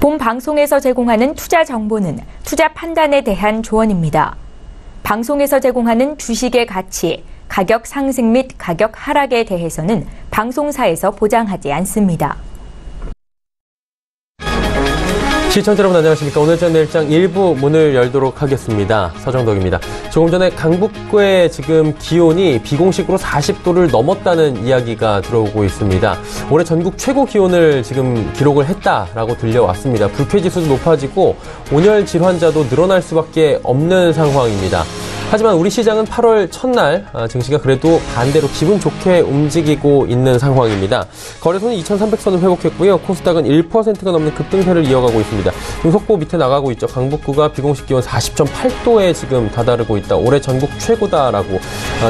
본 방송에서 제공하는 투자 정보는 투자 판단에 대한 조언입니다. 방송에서 제공하는 주식의 가치, 가격 상승 및 가격 하락에 대해서는 방송사에서 보장하지 않습니다. 시청자 여러분 안녕하십니까. 오늘 내일장 1부 문을 열도록 하겠습니다. 서정덕입니다. 조금 전에 강북구의 지금 기온이 비공식으로 40도를 넘었다는 이야기가 들어오고 있습니다. 올해 전국 최고 기온을 지금 기록을 했다라고 들려왔습니다. 불쾌지수도 높아지고 온열 질환자도 늘어날 수밖에 없는 상황입니다. 하지만 우리 시장은 8월 첫날 증시가 그래도 반대로 기분 좋게 움직이고 있는 상황입니다. 거래소는 2,300선을 회복했고요. 코스닥은 1%가 넘는 급등세를 이어가고 있습니다. 속보 밑에 나가고 있죠. 강북구가 비공식 기온 40.8도에 지금 다다르고 있다. 올해 전국 최고다라고.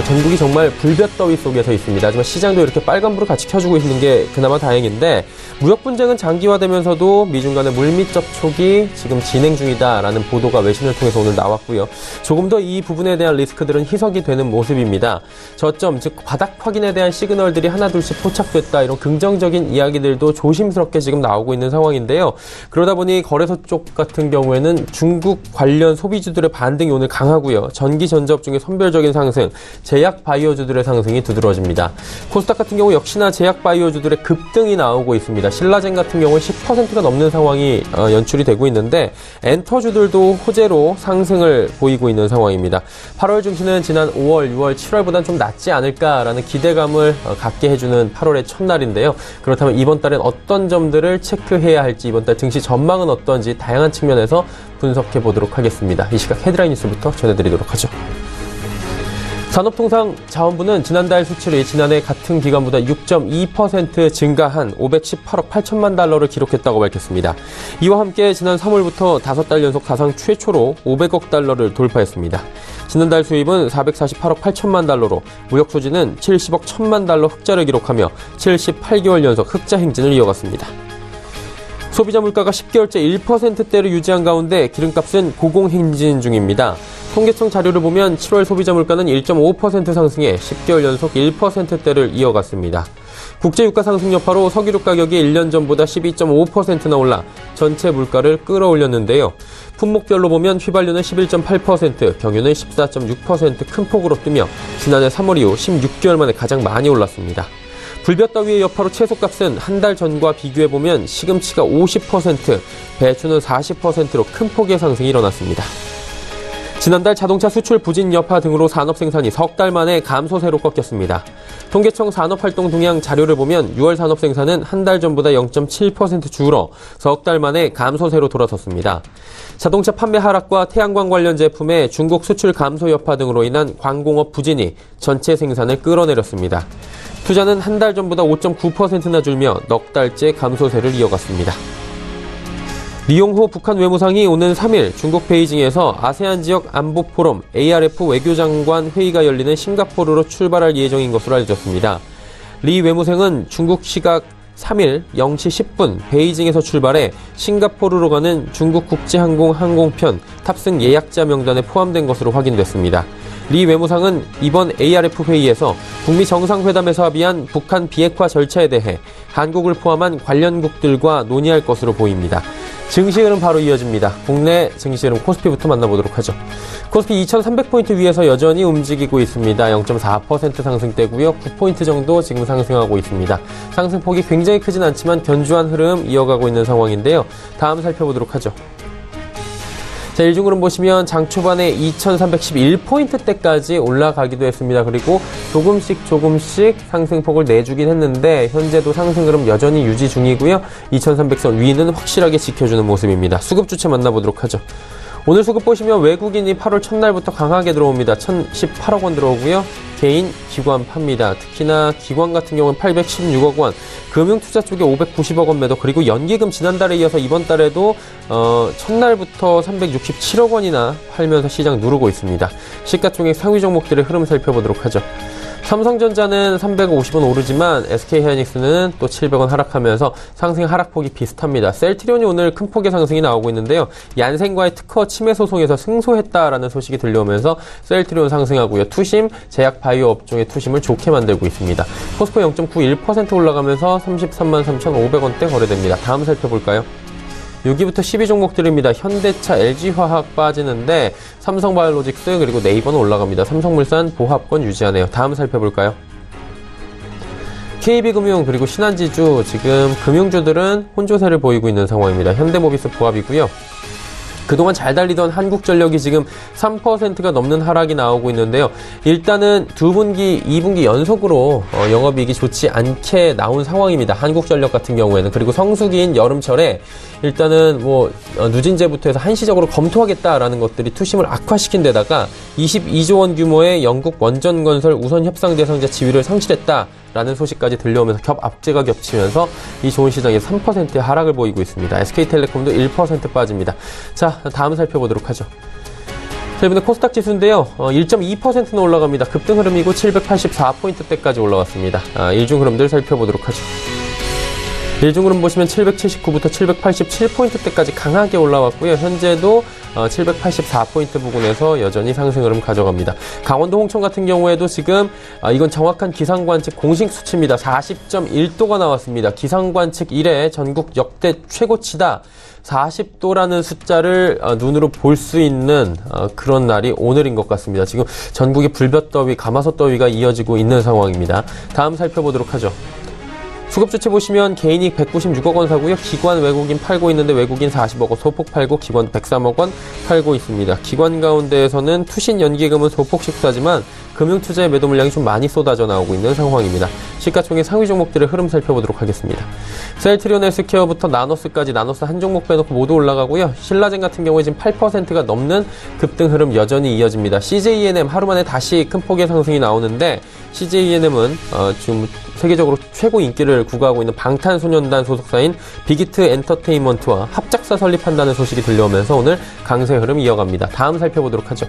전국이 정말 불볕더위 속에 서 있습니다. 하지만 시장도 이렇게 빨간불을 같이 켜주고 있는 게 그나마 다행인데 무역 분쟁은 장기화되면서도 미중 간의 물밑 접촉이 지금 진행 중이다라는 보도가 외신을 통해서 오늘 나왔고요. 조금 더 이 부분에 대한 리스크들은 희석이 되는 모습입니다. 저점, 즉 바닥 확인에 대한 시그널들이 하나둘씩 포착됐다. 이런 긍정적인 이야기들도 조심스럽게 지금 나오고 있는 상황인데요. 그러다 보니 거래소 쪽 같은 경우에는 중국 관련 소비주들의 반등이 오늘 강하고요. 전기 전자업 중에 선별적인 상승, 제약 바이오주들의 상승이 두드러집니다. 코스닥 같은 경우 역시나 제약 바이오주들의 급등이 나오고 있습니다. 신라젠 같은 경우는 10%가 넘는 상황이 연출이 되고 있는데 엔터주들도 호재로 상승을 보이고 있는 상황입니다. 8월 증시는 지난 5월, 6월, 7월보다는 좀 낫지 않을까라는 기대감을 갖게 해주는 8월의 첫날인데요. 그렇다면 이번 달엔 어떤 점들을 체크해야 할지, 이번 달 증시 전망은 어떤지 다양한 측면에서 분석해 보도록 하겠습니다. 이 시각 헤드라인 뉴스부터 전해드리도록 하죠. 산업통상자원부는 지난달 수출이 지난해 같은 기간보다 6.2% 증가한 518억 8천만 달러를 기록했다고 밝혔습니다. 이와 함께 지난 3월부터 5달 연속 사상 최초로 500억 달러를 돌파했습니다. 지난달 수입은 448억 8천만 달러로 무역 수지는 70억 1천만 달러 흑자를 기록하며 78개월 연속 흑자 행진을 이어갔습니다. 소비자 물가가 10개월째 1%대를 유지한 가운데 기름값은 고공행진 중입니다. 통계청 자료를 보면 7월 소비자 물가는 1.5% 상승해 10개월 연속 1%대를 이어갔습니다. 국제유가 상승 여파로 석유류 가격이 1년 전보다 12.5%나 올라 전체 물가를 끌어올렸는데요. 품목별로 보면 휘발유는 11.8%, 경유는 14.6% 큰 폭으로 뜨며 지난해 3월 이후 16개월 만에 가장 많이 올랐습니다. 불볕더위의 여파로 채소값은 한 달 전과 비교해보면 시금치가 50%, 배추는 40%로 큰 폭의 상승이 일어났습니다. 지난달 자동차 수출 부진 여파 등으로 산업 생산이 석 달 만에 감소세로 꺾였습니다. 통계청 산업활동 동향 자료를 보면 6월 산업 생산은 한 달 전보다 0.7% 줄어 석 달 만에 감소세로 돌아섰습니다. 자동차 판매 하락과 태양광 관련 제품의 중국 수출 감소 여파 등으로 인한 광공업 부진이 전체 생산을 끌어내렸습니다. 투자는 한 달 전보다 5.9%나 줄며 넉 달째 감소세를 이어갔습니다. 리용호 북한 외무상이 오는 3일 중국 베이징에서 아세안 지역 안보 포럼 ARF 외교장관 회의가 열리는 싱가포르로 출발할 예정인 것으로 알려졌습니다. 리 외무상은 중국 시각 3일 0시 10분 베이징에서 출발해 싱가포르로 가는 중국 국제항공 항공편 탑승 예약자 명단에 포함된 것으로 확인됐습니다. 리 외무상은 이번 ARF 회의에서 북미 정상회담에서 합의한 북한 비핵화 절차에 대해 한국을 포함한 관련국들과 논의할 것으로 보입니다. 증시 흐름 바로 이어집니다. 국내 증시 흐름 코스피부터 만나보도록 하죠. 코스피 2300포인트 위에서 여전히 움직이고 있습니다. 0.4% 상승되고요. 9포인트 정도 지금 상승하고 있습니다. 상승폭이 굉장히 크진 않지만 견조한 흐름 이어가고 있는 상황인데요. 다음 살펴보도록 하죠. 자, 일중으로 보시면 장 초반에 2311포인트대까지 올라가기도 했습니다. 그리고 조금씩 상승폭을 내주긴 했는데 현재도 상승 흐름 여전히 유지 중이고요. 2300선 위는 확실하게 지켜주는 모습입니다. 수급 주체 만나보도록 하죠. 오늘 수급 보시면 외국인이 8월 첫날부터 강하게 들어옵니다. 1018억 원 들어오고요. 개인, 기관 팝니다. 특히나 기관 같은 경우는 816억 원, 금융투자 쪽에 590억 원 매도, 그리고 연기금 지난달에 이어서 이번 달에도 첫날부터 367억 원이나 팔면서 시장 누르고 있습니다. 시가총액 상위 종목들의 흐름 살펴보도록 하죠. 삼성전자는 350원 오르지만 SK하이닉스는 또 700원 하락하면서 상승 하락폭이 비슷합니다. 셀트리온이 오늘 큰 폭의 상승이 나오고 있는데요. 얀센과의 특허 침해 소송에서 승소했다라는 소식이 들려오면서 셀트리온 상승하고요. 투심, 제약 바이오 업종의 투심을 좋게 만들고 있습니다. 코스피 0.91% 올라가면서 33만 3,500원대 거래됩니다. 다음 살펴볼까요? 6위부터 10위 종목들입니다. 현대차, LG화학 빠지는데 삼성바이오로직스 그리고 네이버는 올라갑니다. 삼성물산, 보합권 유지하네요. 다음 살펴볼까요? KB금융 그리고 신한지주, 지금 금융주들은 혼조세를 보이고 있는 상황입니다. 현대모비스, 보합이고요. 그동안 잘 달리던 한국전력이 지금 3%가 넘는 하락이 나오고 있는데요. 일단은 2분기 연속으로 영업이익이 좋지 않게 나온 상황입니다. 한국전력 같은 경우에는. 그리고 성수기인 여름철에 일단은 누진제부터 해서 한시적으로 검토하겠다라는 것들이 투심을 악화시킨 데다가 22조 원 규모의 영국 원전건설 우선 협상 대상자 지위를 상실했다라는 소식까지 들려오면서 압제가 겹치면서 이 좋은 시장에 3%의 하락을 보이고 있습니다. SK텔레콤도 1% 빠집니다. 자, 다음 살펴보도록 하죠. 자, 이번에 코스닥 지수인데요. 1.2%는 올라갑니다. 급등 흐름이고 784포인트대까지 올라왔습니다. 일중 흐름들 살펴보도록 하죠. 일중 흐름 보시면 779부터 787포인트대까지 강하게 올라왔고요. 현재도 784포인트 부근에서 여전히 상승 흐름 가져갑니다. 강원도 홍천 같은 경우에도 지금 이건 정확한 기상관측 공식 수치입니다. 40.1도가 나왔습니다. 기상관측 이래 전국 역대 최고치다. 40도라는 숫자를 눈으로 볼 수 있는 그런 날이 오늘인 것 같습니다. 지금 전국에 불볕더위, 가마솥더위가 이어지고 있는 상황입니다. 다음 살펴보도록 하죠. 수급주체 보시면 개인이익 196억 원 사고요. 기관 외국인 팔고 있는데 외국인 40억 원 소폭 팔고 기관 103억 원 팔고 있습니다. 기관 가운데에서는 투신 연기금은 소폭씩 사지만 금융투자의 매도 물량이 좀 많이 쏟아져 나오고 있는 상황입니다. 시가총액 상위 종목들의 흐름 살펴보도록 하겠습니다. 셀트리온 헬스케어부터 나노스까지 나노스 한 종목 빼놓고 모두 올라가고요. 신라젠 같은 경우에 지금 8%가 넘는 급등 흐름 여전히 이어집니다. CJENM 하루 만에 다시 큰 폭의 상승이 나오는데 CJENM은 지금 세계적으로 최고 인기를 구가하고 있는 방탄소년단 소속사인 빅히트 엔터테인먼트와 합작사 설립한다는 소식이 들려오면서 오늘 강세 흐름 이어갑니다. 다음 살펴보도록 하죠.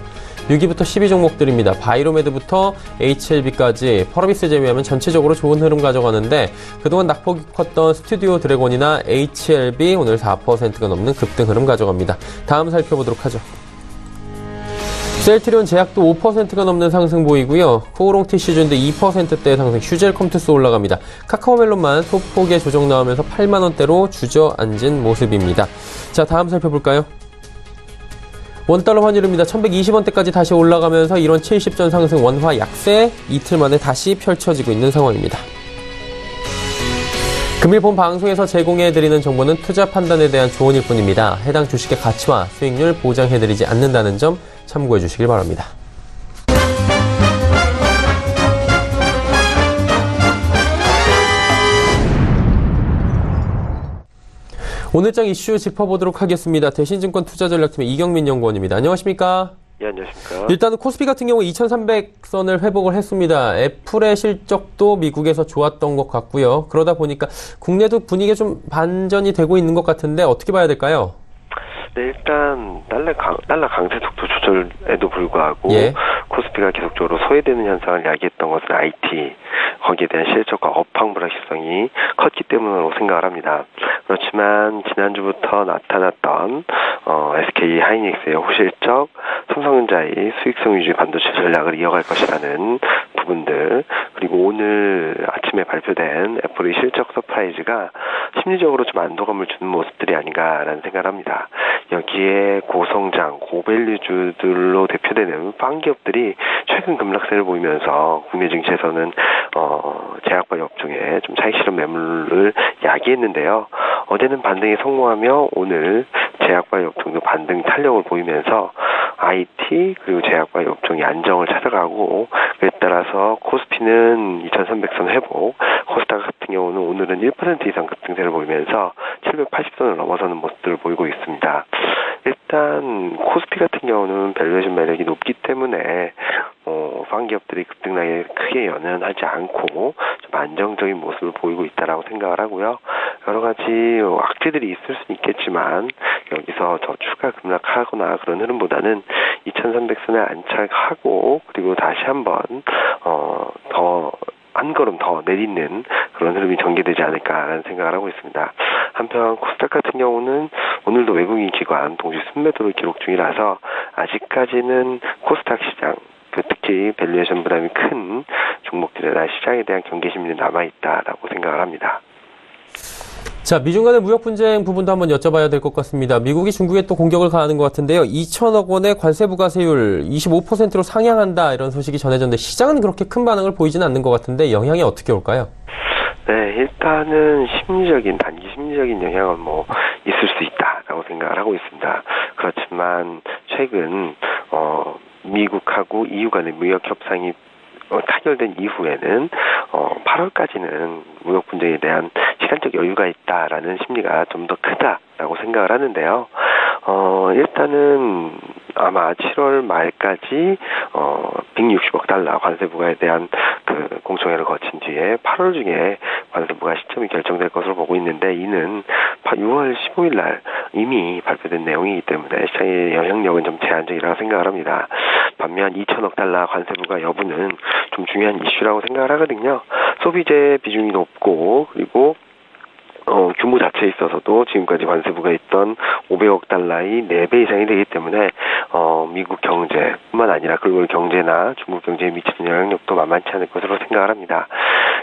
6위부터 10위 종목들입니다. 바이로메드부터 HLB까지 펄어비스 제외하면 전체적으로 좋은 흐름 가져가는데 그동안 낙폭이 컸던 스튜디오 드래곤이나 HLB 오늘 4%가 넘는 급등 흐름 가져갑니다. 다음 살펴보도록 하죠. 셀트리온 제약도 5%가 넘는 상승 보이고요. 코오롱 TC주인데 2%대 상승, 휴젤컴투스 올라갑니다. 카카오멜론만 소폭의 조정 나오면서 8만원대로 주저앉은 모습입니다. 자, 다음 살펴볼까요? 원달러 환율입니다. 1120원대까지 다시 올라가면서 이런 70전 상승 원화 약세 이틀 만에 다시 펼쳐지고 있는 상황입니다. 금일 본 방송에서 제공해드리는 정보는 투자 판단에 대한 조언일 뿐입니다. 해당 주식의 가치와 수익률 보장해드리지 않는다는 점 참고해 주시길 바랍니다. 오늘장 이슈 짚어보도록 하겠습니다. 대신증권 투자전략팀의 이경민 연구원입니다. 안녕하십니까? 예, 안녕하십니까? 일단은 코스피 같은 경우 2300선을 회복을 했습니다. 애플의 실적도 미국에서 좋았던 것 같고요. 그러다 보니까 국내도 분위기가 좀 반전이 되고 있는 것 같은데 어떻게 봐야 될까요? 네, 일단 달러 강세 속도 조절에도 불구하고 코스피가 계속적으로 소외되는 현상을 야기했던 것은 IT, 거기에 대한 실적과 업황 불확실성이 컸기 때문으로 생각을 합니다. 그렇지만 지난주부터 나타났던 SK 하이닉스의 호실적, 삼성전자의 수익성 위주의 반도체 전략을 이어갈 것이라는 부분들, 그리고 오늘 아침에 발표된 애플의 실적 서프라이즈가 심리적으로 좀 안도감을 주는 모습들이 아닌가라는 생각을 합니다. 여기에 고성장, 고밸류주들로 대표되는 빵기업들이 최근 급락세를 보이면서 국내 증시에서는 제약바 업종에 좀 차익 실현 매물을 야기했는데요. 어제는 반등에 성공하며 오늘 제약바 업종도 반등 탄력을 보이면서 IT 그리고 제약바 업종이 안정을 찾아가고, 그에 따라서 코스피는 2300선 회복, 코스닥 같은 경우는 오늘은 1% 이상 급등세를 보이면서 780선을 넘어서는 모습들을 보이고 있습니다. 일단 코스피 같은 경우는 밸류에이션 매력이 높기 때문에 기업들이 급등락에 크게 연연하지 않고 좀 안정적인 모습을 보이고 있다라고 생각을 하고요. 여러 가지 악재들이 있을 수는 있겠지만 여기서 더 추가 급락하거나 그런 흐름보다는 2300선에 안착하고 그리고 다시 한번 한 걸음 더 내딛는 그런 흐름이 전개되지 않을까라는 생각을 하고 있습니다. 한편 코스닥 같은 경우는 오늘도 외국인 기관 동시 순매도를 기록 중이라서 아직까지는 코스닥 시장, 특히 밸류에이션 부담이 큰 종목들이나 시장에 대한 경계심이 남아있다라고 생각을 합니다. 자, 미중 간의 무역 분쟁 부분도 한번 여쭤봐야 될 것 같습니다. 미국이 중국에 또 공격을 가하는 것 같은데요. 2천억 원의 관세 부가세율 25%로 상향한다 이런 소식이 전해졌는데 시장은 그렇게 큰 반응을 보이지는 않는 것 같은데 영향이 어떻게 올까요? 네, 일단은 단기 심리적인 영향은 있을 수 있다라고 생각을 하고 있습니다. 그렇지만 최근 미국하고 EU 간의 무역 협상이 타결된 이후에는 8월까지는 무역 분쟁에 대한 시간적 여유가 있다라는 심리가 좀 더 크다라고 생각을 하는데요. 일단은 아마 7월 말까지 160억 달러 관세 부과에 대한 그 공청회를 거친 뒤에 8월 중에 관세 부과 시점이 결정될 것으로 보고 있는데 이는 6월 15일 날 이미 발표된 내용이기 때문에 시장의 영향력은 좀 제한적이라고 생각을 합니다. 반면 2천억 달러 관세 부과 여부는 좀 중요한 이슈라고 생각을 하거든요. 소비재 비중이 높고 그리고 규모 자체에 있어서도 지금까지 관세부가 있던 500억 달러의 4배 이상이 되기 때문에 미국 경제뿐만 아니라 글로벌 경제나 중국 경제에 미치는 영향력도 만만치 않을 것으로 생각을 합니다.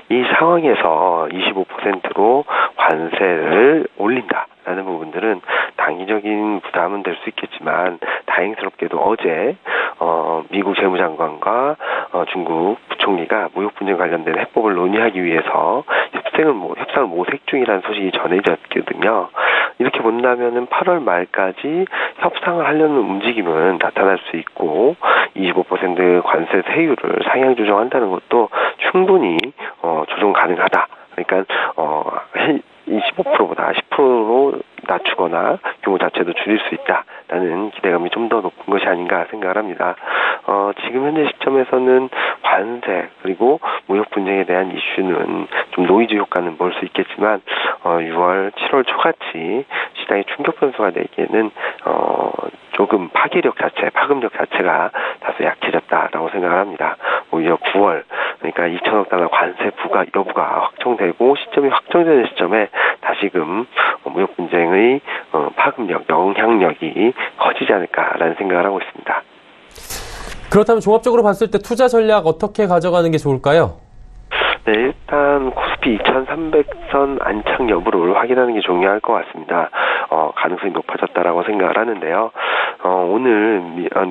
이 상황에서 25%로 관세를 올린다라는 부분들은 단기적인 부담은 될 수 있겠지만 다행스럽게도 어제 미국 재무장관과 중국 부총리가 무역 분쟁 관련된 해법을 논의하기 위해서 협상을 모색 중이라는 소식이 전해졌거든요. 이렇게 본다면은 8월 말까지 협상을 하려는 움직임은 나타날 수 있고 25% 관세 세율을 상향 조정한다는 것도 충분히 조정 가능하다. 그러니까 25%보다 10%로 낮추거나 규모 자체도 줄일 수 있다라는 기대감이 좀 더 높은 것이 아닌가 생각을 합니다. 지금 현재 시점에서는 관세 그리고 무역 분쟁에 대한 이슈는 좀 노이즈 효과는 볼 수 있겠지만 6월, 7월 초같이 시장의 충격 변수가 되기에는 조금 파급력 자체가 다소 약해졌다라고 생각을 합니다. 오히려 9월 그러니까 2천억 달러 관세 부과 여부가 확정되고 시점이 확정되는 시점에 다시금 무역 분쟁의 파급력, 영향력이 커지지 않을까라는 생각을 하고 있습니다. 그렇다면 종합적으로 봤을 때 투자 전략 어떻게 가져가는 게 좋을까요? 네, 일단 코스피 2300선 안착 여부를 확인하는 게 중요할 것 같습니다. 가능성이 높아졌다라고 생각을 하는데요.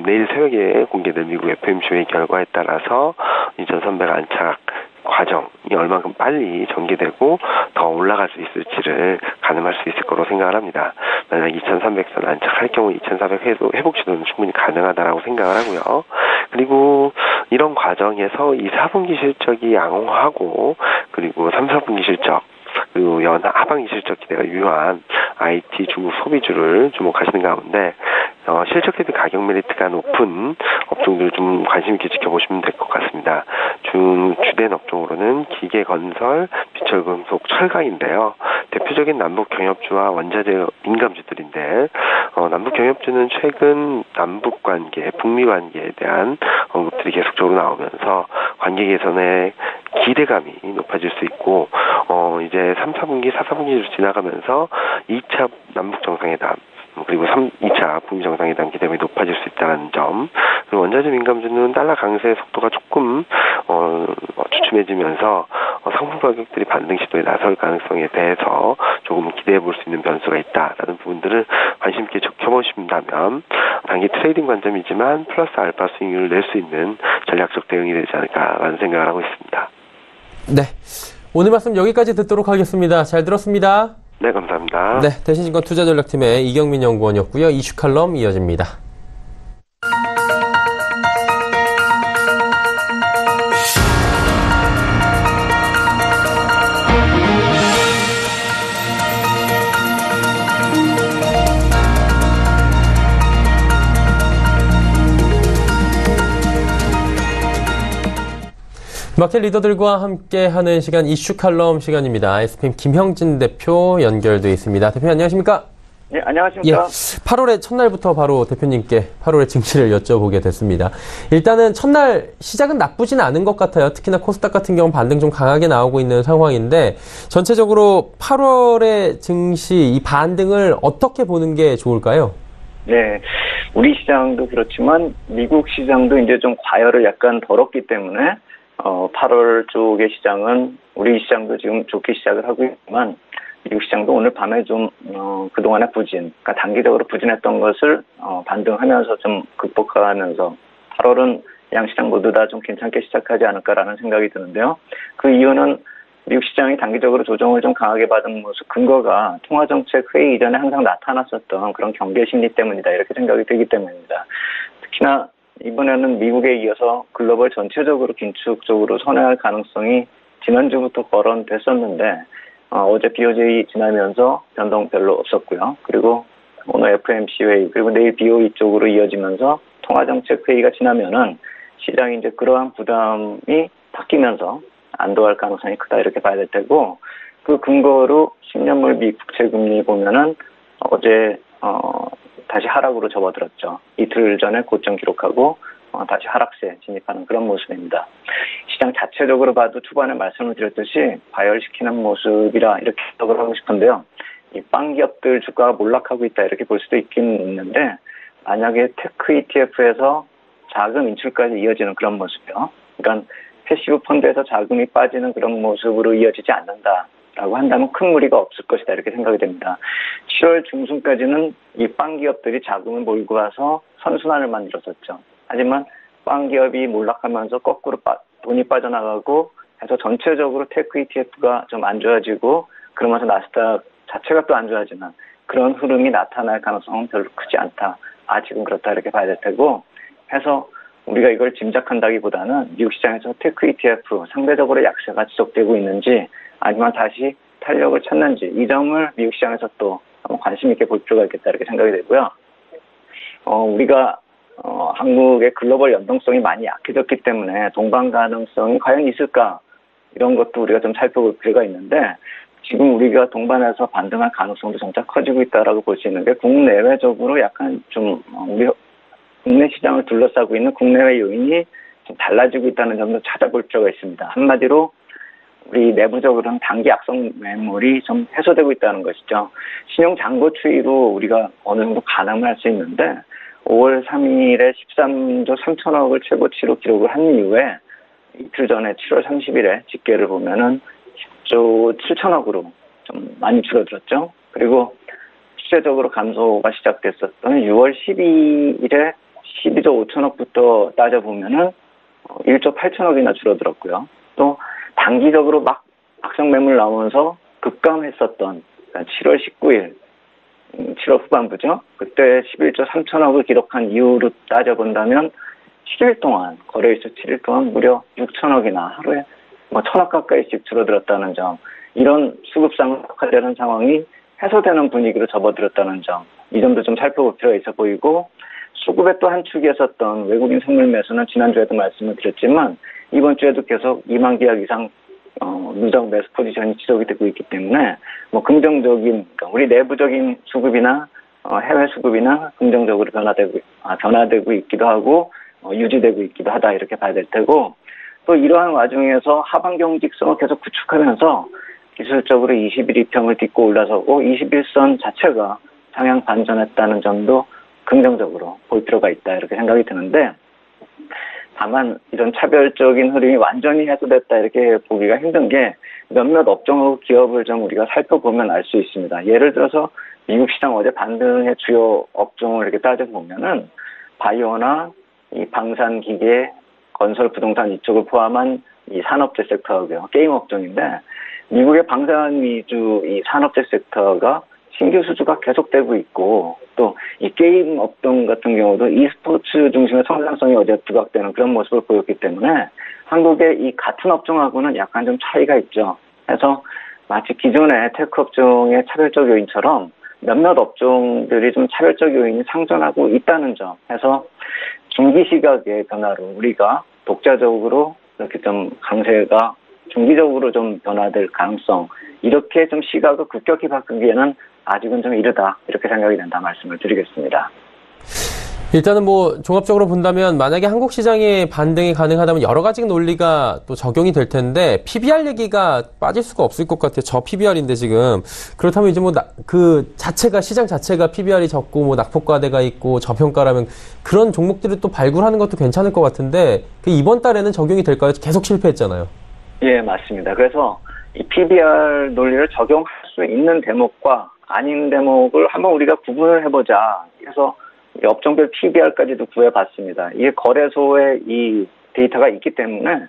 내일 새벽에 공개될 미국 FOMC의 결과에 따라서 2300 안착 과정이 얼만큼 빨리 전개되고 더 올라갈 수 있을지를 가늠할 수 있을 거로 생각을 합니다. 만약 2300선 안착할 경우 2400 회복 시도는 충분히 가능하다라고 생각을 하고요. 그리고 이런 과정에서 2, 4분기 실적이 양호하고 그리고 3, 4분기 실적 그리고 하반기 실적 기대가 유효한 IT 중국 소비주를 주목하시는 가운데 실적 대비 가격 메리트가 높은 업종들을 좀 관심 있게 지켜보시면 될 것 같습니다. 주된 업종으로는 기계, 건설, 비철금속, 철강인데요. 대표적인 남북 경협주와 원자재 민감주들인데 남북 경협주는 최근 남북 관계, 북미 관계에 대한 언급들이 계속적으로 나오면서 관계 개선에 기대감이 높아질 수 있고 이제 3, 4분기, 4, 4분기를 지나가면서 2차 남북 정상회담 그리고 2차 북미 정상회담 기대감이 높아질 수 있다는 점. 그리고 원자재 민감주는 달러 강세 속도가 조금 주춤해지면서 상품 가격들이 반등 시도에 나설 가능성에 대해서 조금 기대해 볼 수 있는 변수가 있다라는 부분들을 관심 있게 지켜보신다면 단기 트레이딩 관점이지만 플러스 알파 수익률을 낼 수 있는 전략적 대응이 되지 않을까라는 생각을 하고 있습니다. 네, 오늘 말씀 여기까지 듣도록 하겠습니다. 잘 들었습니다. 네, 감사합니다. 네, 대신증권 투자전략팀의 이경민 연구원이었고요. 이슈 칼럼 이어집니다. 마켓 리더들과 함께하는 시간 이슈 칼럼 시간입니다. SPM 김형진 대표 연결돼 있습니다. 대표님 안녕하십니까? 네, 안녕하십니까? 예, 8월의 첫날부터 바로 대표님께 8월의 증시를 여쭤보게 됐습니다. 일단은 첫날 시작은 나쁘진 않은 것 같아요. 특히나 코스닥 같은 경우는 반등 좀 강하게 나오고 있는 상황인데 전체적으로 8월의 증시 이 반등을 어떻게 보는 게 좋을까요? 네, 우리 시장도 그렇지만 미국 시장도 이제 좀 과열을 약간 덜었기 때문에 8월 쪽의 시장은 우리 시장도 지금 좋게 시작을 하고 있지만 미국 시장도 오늘 밤에 좀 그동안의 부진, 그러니까 단기적으로 부진했던 것을 반등하면서 좀 극복하면서 8월은 양시장 모두 다 좀 괜찮게 시작하지 않을까라는 생각이 드는데요. 그 이유는 미국 시장이 단기적으로 조정을 좀 강하게 받은 모습 근거가 통화정책 회의 이전에 항상 나타났었던 그런 경계 심리 때문이다 이렇게 생각이 들기 때문입니다. 특히나 이번에는 미국에 이어서 글로벌 전체적으로 긴축적으로 선회할 가능성이 지난주부터 거론됐었는데 어제 BOJ 지나면서 변동 별로 없었고요. 그리고 오늘 FOMC 회의 그리고 내일 BOE 쪽으로 이어지면서 통화정책 회의가 지나면은 시장이 이제 그러한 부담이 바뀌면서 안도할 가능성이 크다 이렇게 봐야 될 테고 그 근거로 10년물 미 국채 금리 보면은 어제 다시 하락으로 접어들었죠. 이틀 전에 고점 기록하고 다시 하락세에 진입하는 그런 모습입니다. 시장 자체적으로 봐도 초반에 말씀을 드렸듯이 과열시키는 모습이라 이렇게 해석을 하고 싶은데요. 이 빵 기업들 주가가 몰락하고 있다 이렇게 볼 수도 있긴 있는데 만약에 테크 ETF에서 자금 인출까지 이어지는 그런 모습이요. 그러니까 패시브 펀드에서 자금이 빠지는 그런 모습으로 이어지지 않는다라고 한다면 큰 무리가 없을 것이다 이렇게 생각이 됩니다. 7월 중순까지는 이 빵 기업들이 자금을 몰고 와서 선순환을 만들었었죠. 하지만 빵 기업이 몰락하면서 거꾸로 돈이 빠져나가고 해서 전체적으로 테크 ETF가 좀 안 좋아지고 그러면서 나스닥 자체가 또 안 좋아지는 그런 흐름이 나타날 가능성은 별로 크지 않다. 아직은 그렇다 이렇게 봐야 될 테고 해서 우리가 이걸 짐작한다기보다는 미국 시장에서 테크 ETF 상대적으로 약세가 지속되고 있는지 아니면 다시 탄력을 찾는지 이 점을 미국 시장에서 또 관심 있게 볼 필요가 있겠다 이렇게 생각이 되고요. 우리가 한국의 글로벌 연동성이 많이 약해졌기 때문에 동반 가능성이 과연 있을까 이런 것도 우리가 좀 살펴볼 필요가 있는데 지금 우리가 동반해서 반등할 가능성도 점차 커지고 있다라고 볼 수 있는 게 국내외적으로 약간 좀 우리 국내 시장을 둘러싸고 있는 국내외 요인이 좀 달라지고 있다는 점도 찾아볼 필요가 있습니다. 한마디로 우리 내부적으로는 단기 악성 매물이 좀 해소되고 있다는 것이죠. 신용 잔고 추이로 우리가 어느 정도 가늠을 할 수 있는데 5월 3일에 13조 3천억을 최고치로 기록을 한 이후에 이틀 전에 7월 30일에 집계를 보면은 10조 7천억으로 좀 많이 줄어들었죠. 그리고 추세적으로 감소가 시작됐었던 6월 12일에 12조 5천억부터 따져보면은 1조 8천억이나 줄어들었고요. 또 단기적으로 막 악성 매물 나오면서 급감했었던 7월 19일, 7월 후반부죠. 그때 11조 3천억을 기록한 이후로 따져본다면 7일 동안, 거래일수 7일 동안 무려 6천억이나 하루에 1,000억 가까이씩 줄어들었다는 점, 이런 수급상을 악화되는 상황이 해소되는 분위기로 접어들었다는 점, 이 점도 좀 살펴볼 필요가 있어 보이고 수급의 또 한 축에 섰던 외국인 선물 매수는 지난주에도 말씀을 드렸지만 이번 주에도 계속 2만 계약 이상 누적 매수 포지션이 지속이 되고 있기 때문에 긍정적인 그러니까 우리 내부적인 수급이나 해외 수급이나 긍정적으로 변화되고 있기도 하고 유지되고 있기도 하다 이렇게 봐야 될 테고 또 이러한 와중에서 하방 경직성을 계속 구축하면서 기술적으로 21이평을 딛고 올라서고 21선 자체가 상향 반전했다는 점도 긍정적으로 볼 필요가 있다 이렇게 생각이 드는데 다만 이런 차별적인 흐름이 완전히 해소됐다 이렇게 보기가 힘든 게 몇몇 업종하고 기업을 좀 우리가 살펴보면 알 수 있습니다. 예를 들어서 미국 시장 어제 반등의 주요 업종을 이렇게 따져보면은 바이오나 이 방산기계, 건설 부동산 이쪽을 포함한 이 산업재 섹터고요. 게임 업종인데 미국의 방산 위주 이 산업재 섹터가 신규 수주가 계속되고 있고 또 이 게임 업종 같은 경우도 e스포츠 중심의 성장성이 어제 부각되는 그런 모습을 보였기 때문에 한국의 이 같은 업종하고는 약간 좀 차이가 있죠. 그래서 마치 기존의 테크 업종의 차별적 요인처럼 몇몇 업종들이 좀 차별적 요인이 상존하고 있다는 점. 해서 중기 시각의 변화로 우리가 독자적으로 이렇게 좀 강세가 중기적으로 좀 변화될 가능성 이렇게 좀 시각을 급격히 바꾸기에는 아직은 좀 이르다 이렇게 생각이 된다 말씀을 드리겠습니다. 일단은 종합적으로 본다면 만약에 한국 시장의 반등이 가능하다면 여러 가지 논리가 또 적용이 될 텐데 PBR 얘기가 빠질 수가 없을 것 같아요. 저 PBR인데 지금 그렇다면 이제 그 자체가 시장 자체가 PBR이 적고 낙폭과대가 있고 저평가라면 그런 종목들을 또 발굴하는 것도 괜찮을 것 같은데 이번 달에는 적용이 될까요? 계속 실패했잖아요. 예, 맞습니다. 그래서 이 PBR 논리를 적용할 수 있는 대목과 아닌 대목을 한번 우리가 구분을 해보자. 그래서 업종별 PBR까지도 구해봤습니다. 이게 거래소에 이 데이터가 있기 때문에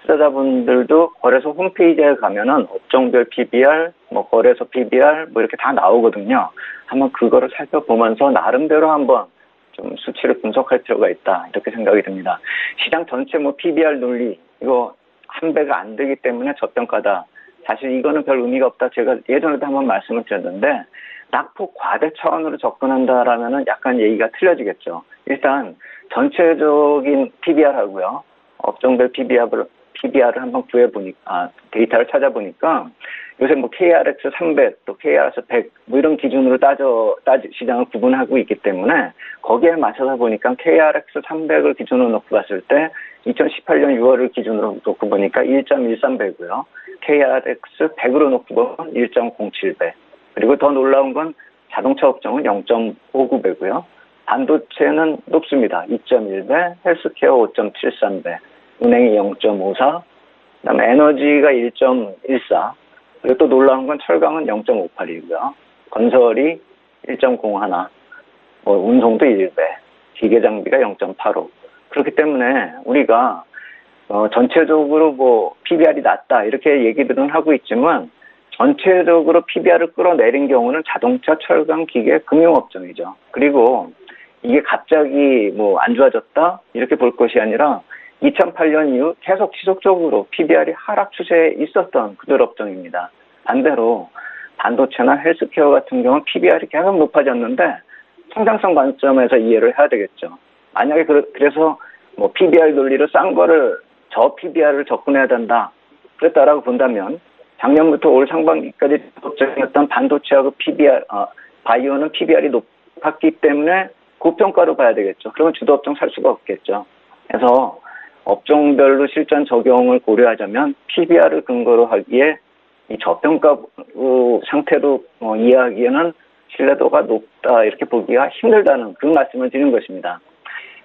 투자자분들도 거래소 홈페이지에 가면은 업종별 PBR, 거래소 PBR 이렇게 다 나오거든요. 한번 그거를 살펴보면서 나름대로 한번 좀 수치를 분석할 필요가 있다. 이렇게 생각이 듭니다. 시장 전체 PBR 논리, 이거 한 배가 안 되기 때문에 저평가다. 사실 이거는 별 의미가 없다. 제가 예전에도 한번 말씀을 드렸는데, 낙폭 과대 차원으로 접근한다라면은 약간 얘기가 틀려지겠죠. 일단 전체적인 PBR하고요, 업종별 PBR을 한번 구해보니까, 데이터를 찾아보니까, 요새 KRX 300, 또 KRX 100, 이런 기준으로 시장을 구분하고 있기 때문에, 거기에 맞춰서 보니까 KRX 300을 기준으로 놓고 봤을 때, 2018년 6월을 기준으로 놓고 보니까 1.13배고요. KRX 100으로 놓고 보면 1.07배. 그리고 더 놀라운 건 자동차 업종은 0.59배고요. 반도체는 높습니다. 2.1배, 헬스케어 5.73배, 은행이 0.54, 그다음에 에너지가 1.14, 그리고 또 놀라운 건 철강은 0.58이고요. 건설이 1.01, 운송도 1배, 기계장비가 0.85. 그렇기 때문에 우리가 전체적으로 PBR이 낮다 이렇게 얘기들은 하고 있지만, 전체적으로 PBR을 끌어내린 경우는 자동차, 철강, 기계, 금융업종이죠. 그리고 이게 갑자기 안 좋아졌다 이렇게 볼 것이 아니라 2008년 이후 계속 지속적으로 PBR이 하락 추세에 있었던 그들 업종입니다. 반대로 반도체나 헬스케어 같은 경우는 PBR이 계속 높아졌는데 성장성 관점에서 이해를 해야 되겠죠. 만약에 그래서 PBR 논리를 싼 거를 저 PBR을 접근해야 된다 그랬다라고 본다면, 작년부터 올 상반기까지 업종이었던 반도체하고 바이오는 PBR이 높았기 때문에 고평가로 봐야 되겠죠. 그러면 주도 업종 살 수가 없겠죠. 그래서 업종별로 실전 적용을 고려하자면 PBR을 근거로 하기에 이 저평가 상태로 이해하기에는 신뢰도가 높다 이렇게 보기가 힘들다는 그런 말씀을 드리는 것입니다.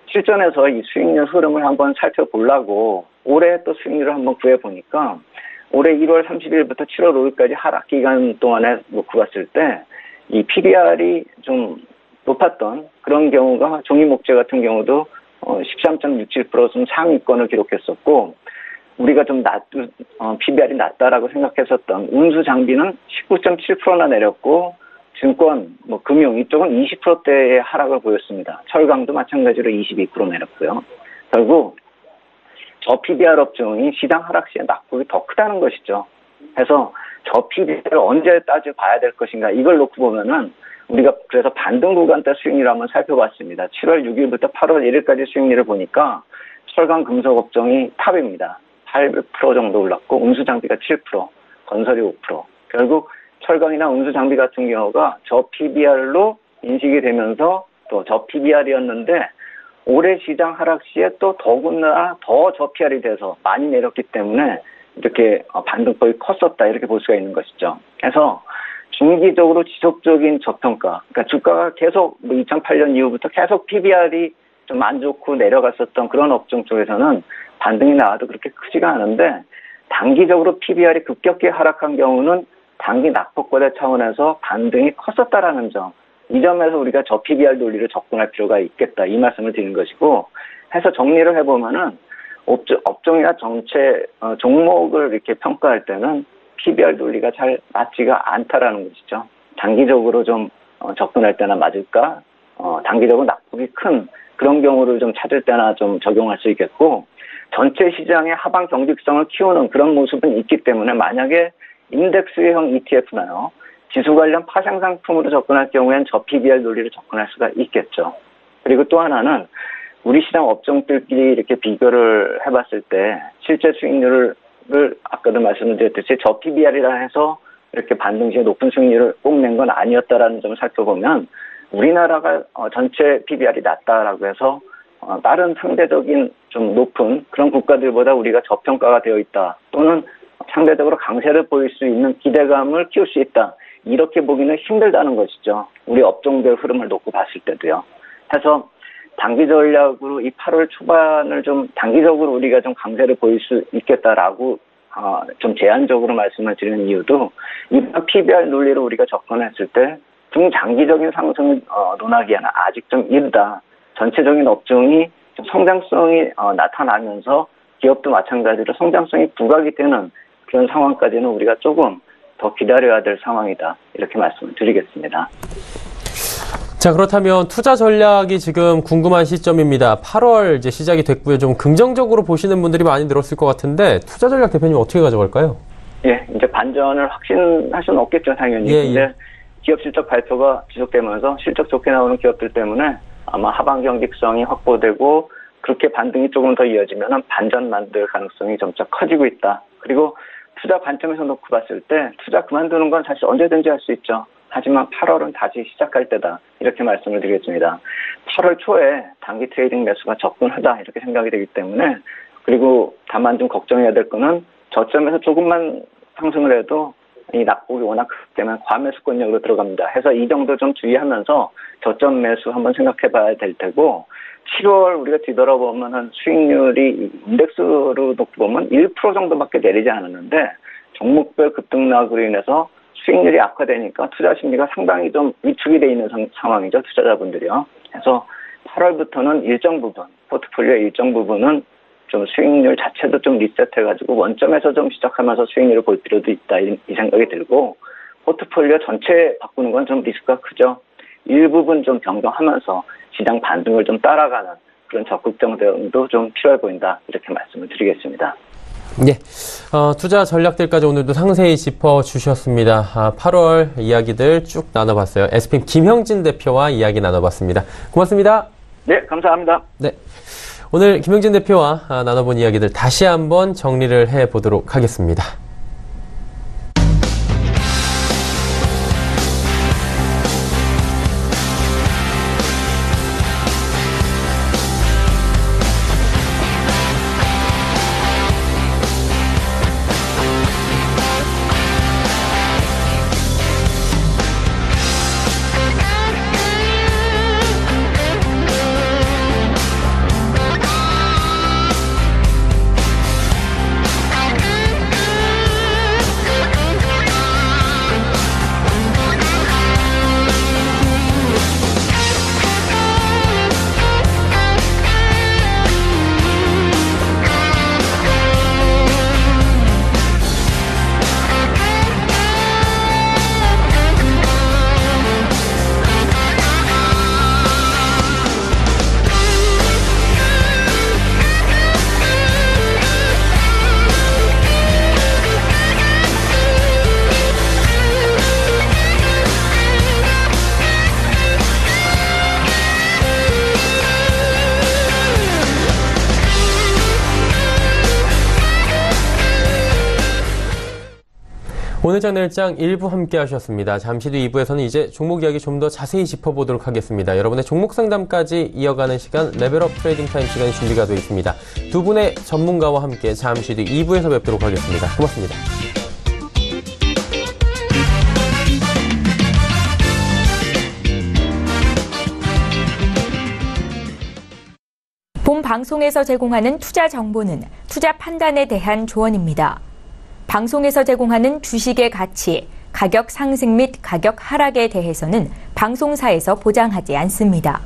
실전에서 이 수익률 흐름을 한번 살펴보려고 올해 또 수익률을 한번 구해보니까, 올해 1월 30일부터 7월 5일까지 하락 기간 동안에 놓고 봤을 때 이 PBR이 좀 높았던 그런 경우가 종이목재 같은 경우도 13.67% 좀 상위권을 기록했었고, 우리가 좀 PBR이 낮다라고 생각했었던 운수 장비는 19.7%나 내렸고, 증권, 금융 이쪽은 20%대의 하락을 보였습니다. 철강도 마찬가지로 22% 내렸고요. 결국 저 PBR 업종이 시장 하락 시에 낙폭이 더 크다는 것이죠. 그래서 저 PBR을 언제 따져봐야 될 것인가, 이걸 놓고 보면은 우리가 그래서 반등 구간대 수익률을 한번 살펴봤습니다. 7월 6일부터 8월 1일까지 수익률을 보니까 철강 금속 업종이 탑입니다. 8% 정도 올랐고, 운수 장비가 7%, 건설이 5%. 결국 철강이나 운수 장비 같은 경우가 저 PBR로 인식이 되면서 또 저 PBR이었는데, 올해 시장 하락 시에 또 더군다나 더 저 PR이 돼서 많이 내렸기 때문에 이렇게 반등폭이 컸었다 이렇게 볼 수가 있는 것이죠. 그래서 중기적으로 지속적인 저평가, 그러니까 주가가 계속 2008년 이후부터 계속 PBR이 좀 안 좋고 내려갔었던 그런 업종 쪽에서는 반등이 나와도 그렇게 크지가 않은데, 단기적으로 PBR이 급격히 하락한 경우는 단기 낙폭과대 차원에서 반등이 컸었다라는 점, 이 점에서 우리가 저 PBR 논리를 접근할 필요가 있겠다 이 말씀을 드리는 것이고, 해서 정리를 해보면은 업종이나 전체 종목을 이렇게 평가할 때는 PBR 논리가 잘 맞지가 않다라는 것이죠. 단기적으로 좀 접근할 때나 맞을까, 단기적으로 낙폭이 큰 그런 경우를 좀 찾을 때나 좀 적용할 수 있겠고, 전체 시장의 하방 경직성을 키우는 그런 모습은 있기 때문에, 만약에 인덱스형 ETF나요, 지수 관련 파생 상품으로 접근할 경우엔 저 PBR 논리를 접근할 수가 있겠죠. 그리고 또 하나는 우리 시장 업종들끼리 이렇게 비교를 해봤을 때 실제 수익률을 아까도 말씀을 드렸듯이 저 PBR이라 해서 이렇게 반등 시에 높은 수익률을 꼭 낸 건 아니었다라는 점을 살펴보면, 우리나라가 전체 PBR이 낮다라고 해서 다른 상대적인 좀 높은 그런 국가들보다 우리가 저평가가 되어 있다, 또는 상대적으로 강세를 보일 수 있는 기대감을 키울 수 있다, 이렇게 보기는 힘들다는 것이죠. 우리 업종별 흐름을 놓고 봤을 때도요. 해서 단기 전략으로 이 8월 초반을 좀 단기적으로 우리가 좀 강세를 보일 수 있겠다라고 좀 제한적으로 말씀을 드리는 이유도 이번 PBR 논리로 우리가 접근했을 때 중장기적인 상승을 논하기에는 아직 좀 이르다. 전체적인 업종이 좀 성장성이 나타나면서 기업도 마찬가지로 성장성이 부각이 되는 그런 상황까지는 우리가 조금 더 기다려야 될 상황이다. 이렇게 말씀을 드리겠습니다. 자, 그렇다면 투자 전략이 지금 궁금한 시점입니다. 8월 이제 시작이 됐고요. 좀 긍정적으로 보시는 분들이 많이 늘었을 것 같은데 투자 전략 대표님 어떻게 가져갈까요? 예, 이제 반전을 확신할 수는 없겠죠, 당연히. 근데 기업 실적 발표가 지속되면서 실적 좋게 나오는 기업들 때문에 아마 하반기 경직성이 확보되고 그렇게 반등이 조금 더 이어지면 반전 만들 가능성이 점차 커지고 있다. 그리고 투자 관점에서 놓고 봤을 때 투자 그만두는 건 사실 언제든지 할 수 있죠. 하지만 8월은 다시 시작할 때다. 이렇게 말씀을 드리겠습니다. 8월 초에 단기 트레이딩 매수가 접근하다. 이렇게 생각이 되기 때문에 그리고 다만 좀 걱정해야 될 거는 저점에서 조금만 상승을 해도 이 낙폭이 워낙 크기 때문에 과매수권역으로 들어갑니다. 해서 이 정도 좀 주의하면서 저점 매수 한번 생각해 봐야 될 테고 7월 우리가 뒤돌아보면 수익률이 인덱스로 놓고 보면 1% 정도밖에 내리지 않았는데 종목별 급등락으로 인해서 수익률이 악화되니까 투자 심리가 상당히 좀 위축이 돼 있는 상황이죠. 투자자분들이요. 그래서 8월부터는 일정 부분, 포트폴리오의 일정 부분은 좀 수익률 자체도 좀 리셋해가지고 원점에서 좀 시작하면서 수익률을 볼 필요도 있다. 이 생각이 들고 포트폴리오 전체 바꾸는 건 좀 리스크가 크죠. 일부분 좀 변경하면서 시장 반등을 좀 따라가는 그런 적극적 대응도 좀 필요해 보인다. 이렇게 말씀을 드리겠습니다. 네, 투자 전략들까지 오늘도 상세히 짚어주셨습니다. 8월 이야기들 쭉 나눠봤어요. SPM 김형진 대표와 이야기 나눠봤습니다. 고맙습니다. 네, 감사합니다. 네, 오늘 김형진 대표와 나눠본 이야기들 다시 한번 정리를 해보도록 하겠습니다. 오늘 장내일장 1부 함께 하셨습니다. 잠시 뒤 2부에서는 이제 종목 이야기 좀 더 자세히 짚어보도록 하겠습니다. 여러분의 종목 상담까지 이어가는 시간 레벨업 트레이딩 타임 시간이 준비가 되어 있습니다. 두 분의 전문가와 함께 잠시 뒤 2부에서 뵙도록 하겠습니다. 고맙습니다. 본 방송에서 제공하는 투자 정보는 투자 판단에 대한 조언입니다. 방송에서 제공하는 주식의 가치, 가격 상승 및 가격 하락에 대해서는 방송사에서 보장하지 않습니다.